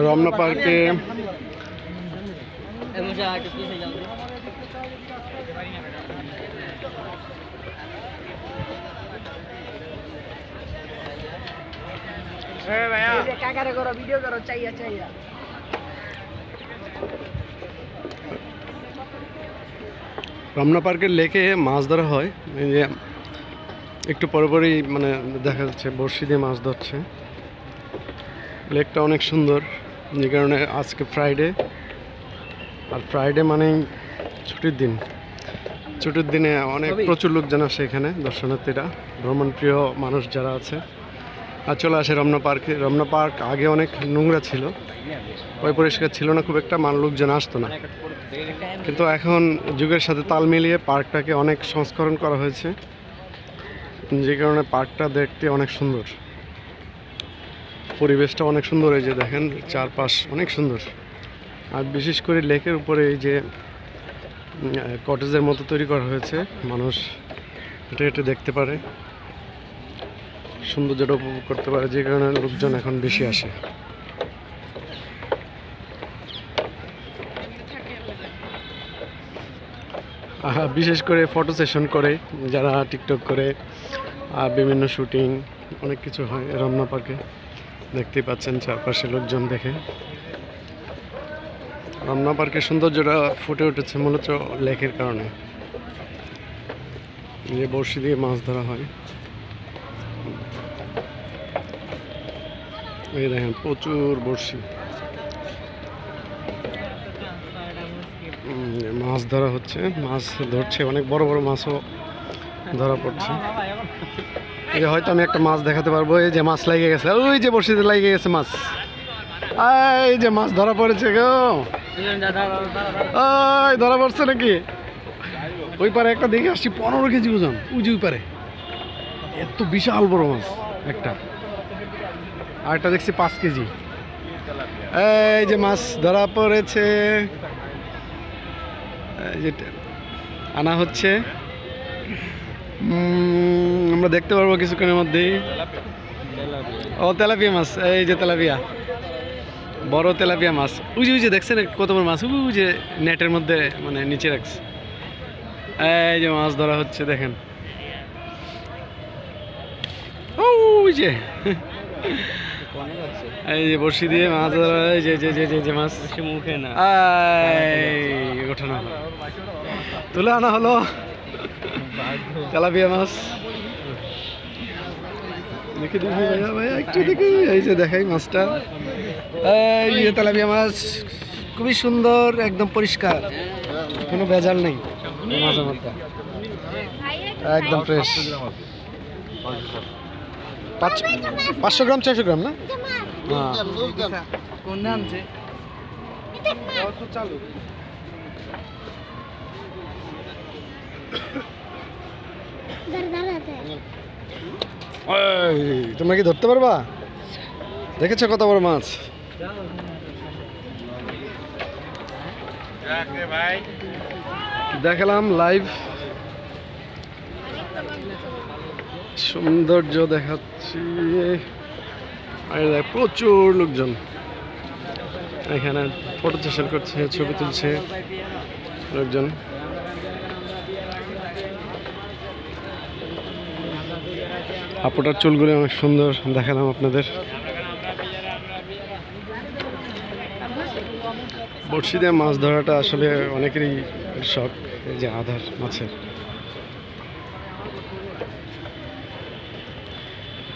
রমনা পার্কে রমনা পার্কের লেকে মাছ ধরা হয়। এই যে একটু পরপরই মানে দেখা যাচ্ছে বড়শি দিয়ে মাছ ধরছে। লেকটা অনেক সুন্দর, যে কারণে আজকে ফ্রাইডে, আর ফ্রাইডে মানে ছুটির দিন। ছুটির দিনে অনেক প্রচুর লোকজন আসে এখানে, দর্শনার্থীরা, ভ্রমণপ্রিয় মানুষ যারা আছে আর চলে আসে রমনা পার্কে। রমনা পার্ক আগে অনেক নোংরা ছিল, পরিষ্কার ছিল না খুব একটা, লোকজন আসতো না, কিন্তু এখন যুগের সাথে তাল মিলিয়ে পার্কটাকে অনেক সংস্করণ করা হয়েছে, যে কারণে পার্কটা দেখতে অনেক সুন্দর, পরিবেশটা অনেক সুন্দর। এই যে দেখেন চারপাশ অনেক সুন্দর, আর বিশেষ করে লেকের উপরে এই যে কটেজের মতো তৈরি করা হয়েছে, মানুষ এটা এটা দেখতে পারে, সৌন্দর্যটা উপভোগ করতে পারে, যে কারণে লোকজন এখন বেশি আসে। বিশেষ করে ফটো সেশন করে যারা, টিকটক করে, আর বিভিন্ন শুটিং অনেক কিছু হয় রমনা পার্কে। দেখতেই পাচ্ছেন চারপাশে লোকজন দেখে। রমনা পার্কের সৌন্দর্যটা ফুটে উঠেছে মূলত লেকের কারণে। যে বড়শি দিয়ে মাছ ধরা হয়, এই দেখেন প্রচুর বড়শি, মাছ ধরা হচ্ছে, মাছ ধরছে, অনেক বড় বড় মাছও ধরা পড়ছে। এই যে হয়তো আমি একটা মাছ দেখাতে পারবো, এই যে মাছ লেগে গেছে, ওই যে বড়শিতে লেগে গেছে মাছ, এই যে মাছ ধরা পড়েছে গো, ওই ধরা পড়ছে নাকি? ওই পারে একটা দেখে আসছি 15 কেজি ওজন, উজি ওই পারে, এত বিশাল বড় মাছ একটা, আর একটা দেখছি 5 কেজি। এই যে মাছ ধরা পড়েছে, যেটা আনা হচ্ছে, আমরা দেখতে পারবো কিছুক্ষণের মধ্যেই। ও তেলাপিয়া মাছ, এই যে তেলাপিয়া, বড় তেলাপিয়া মাছ, উজে উজে দেখছেন কত বড় মাছ, উজে নেটের মধ্যে মানে নিচে রাখছে। এই যে মাছ ধরা হচ্ছে দেখেন, ওই যে এই যে বড়শি দিয়ে মাছ ধরা, এই যে যে যে যে মাছ মুখে না ওঠানো হলো, তুলে আনা হলো তেলাপিয়া মাছ। দেখি দেখি ভাইয়া ভাইয়া একটু দেখি, এই যে দেখাই মাছটা, এই যে তেলাপিয়া মাছ, খুবই সুন্দর, একদম পরিষ্কার, কোনো ভেজাল নেই মাছের মধ্যে, একদম ফ্রেশ। 500 গ্রাম 400 গ্রাম না? তোমরা কি ধরতে পারবা? দেখেছো কত বড় মাছ? দেখালাম লাইভ, সৌন্দর্য দেখাচ্ছি। প্রচুর লোকজন এখানে ফটো সেশন করছে, ছবি তুলছে লোকজন। আপুটার চুলগুলো অনেক সুন্দর, দেখালাম আপনাদের। বড়শি দিয়ে মাছ ধরাটা আসলে অনেকেরই শখ, এই যে আধার মাছের।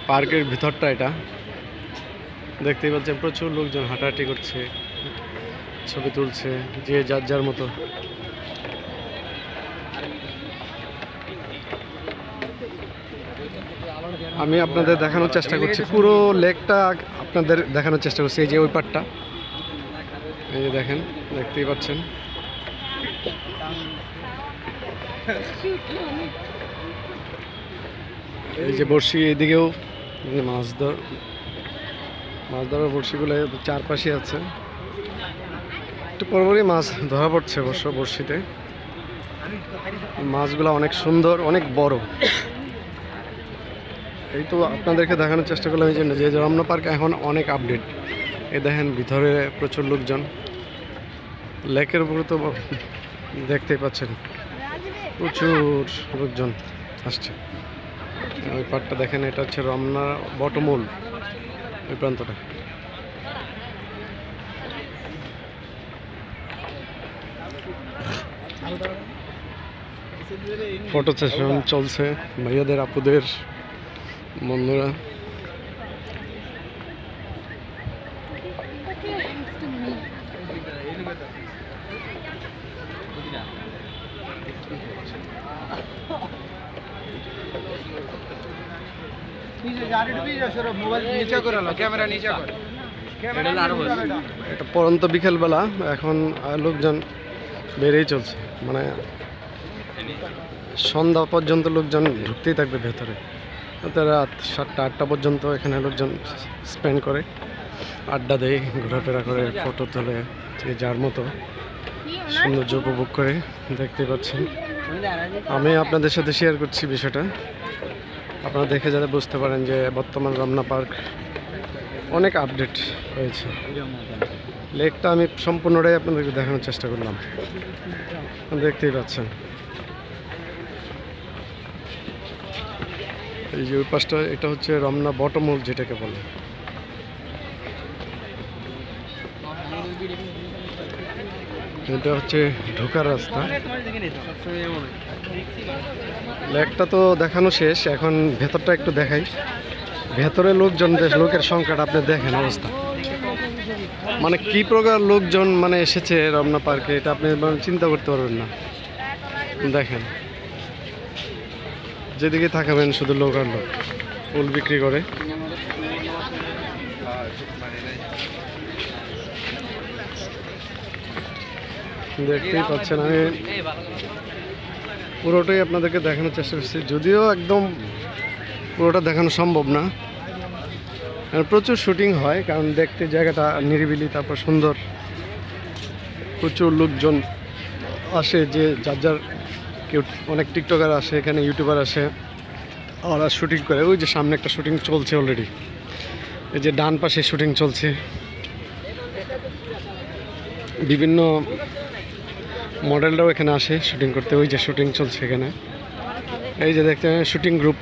পার্কের ভিতরটা এটা দেখতেই পাচ্ছেন, প্রচুর লোকজন হাঁটাহাঁটি করছে, ছবি তুলছে, যে যার যার মতো। আমি আপনাদের দেখানোর চেষ্টা করছি, পুরো লেকটা আপনাদের দেখানোর চেষ্টা করছি। এই যে ওই পাটটা, এই যে দেখেন, দেখতেই পাচ্ছেন। এই যে বড়শি, এদিকেও মাছ ধরার বড়শিগুলো চারপাশে আছে, একটু পরপরই মাছ ধরা পড়ছে অবশ্য বড়শিতে। মাছগুলো অনেক সুন্দর, অনেক বড়। এই তো আপনাদেরকে দেখানোর চেষ্টা করলাম এই জন্য যে রমনা পার্ক এখন অনেক আপডেট। এই দেখেন ভিতরে প্রচুর লোকজন, লেকের উপরে তো দেখতেই পাচ্ছেন প্রচুর লোকজন আসছে। ওই পার্কটা দেখেন, এটা হচ্ছে রমনা বটমূল ওই প্রান্তটা। ফটো সেশন চলছে ভাইয়াদের, আপুদের, বন্ধুরা। এটা পরন্ত বিকেলবেলা, এখন লোকজন বেড়েই চলছে, মানে সন্ধ্যা পর্যন্ত লোকজন ঢুকতেই থাকবে ভেতরে। রাত 7টা 8টা পর্যন্ত এখানে লোকজন স্পেন্ড করে, আড্ডা দেয়, ঘোরাফেরা করে, ফটো তোলে, যে যার মতো সৌন্দর্য উপভোগ করে। দেখতে পাচ্ছেন, আমি আপনাদের সাথে শেয়ার করছি বিষয়টা, আপনারা দেখে যাতে বুঝতে পারেন যে বর্তমান রমনা পার্ক অনেক আপডেট হয়েছে। লেকটা আমি সম্পূর্ণটাই আপনাদেরকে দেখানোর চেষ্টা করলাম, দেখতেই পাচ্ছেন। এই যে ওই পাশটা, এটা হচ্ছে রমনা বটমূল যেটাকে বলে। এটা হচ্ছে ঢোকার রাস্তা। লেকটা তো দেখানো শেষ, এখন ভেতরটা একটু দেখাই। ভেতরে লোকজন, লোকের সংখ্যাটা আপনি দেখেন অবস্থা, মানে কি প্রকার লোকজন মানে এসেছে রমনা পার্কে, এটা আপনি চিন্তা করতে পারবেন না। দেখেন যেদিকে তাকাবেন শুধু লোক আর লোক, ফুল বিক্রি করে। দেখতেই পাচ্ছেন, আমি পুরোটাই আপনাদেরকে দেখানোর চেষ্টা করছি, যদিও একদম পুরোটা দেখানো সম্ভব না। প্রচুর শুটিং হয়, কারণ দেখতে জায়গাটা নিরিবিলি, তারপর সুন্দর। প্রচুর লোকজন আসে, যে যার যার, কেউ অনেক টিকটকার আসে এখানে, ইউটিউবার আসে, ওরা শুটিং করে। ওই যে সামনে একটা শুটিং চলছে অলরেডি, এই যে ডান পাশে শুটিং চলছে। বিভিন্ন মডেলরাও এখানে আসে শুটিং করতে, ওই যে শুটিং চলছে এখানে। এই যে দেখতে শুটিং গ্রুপ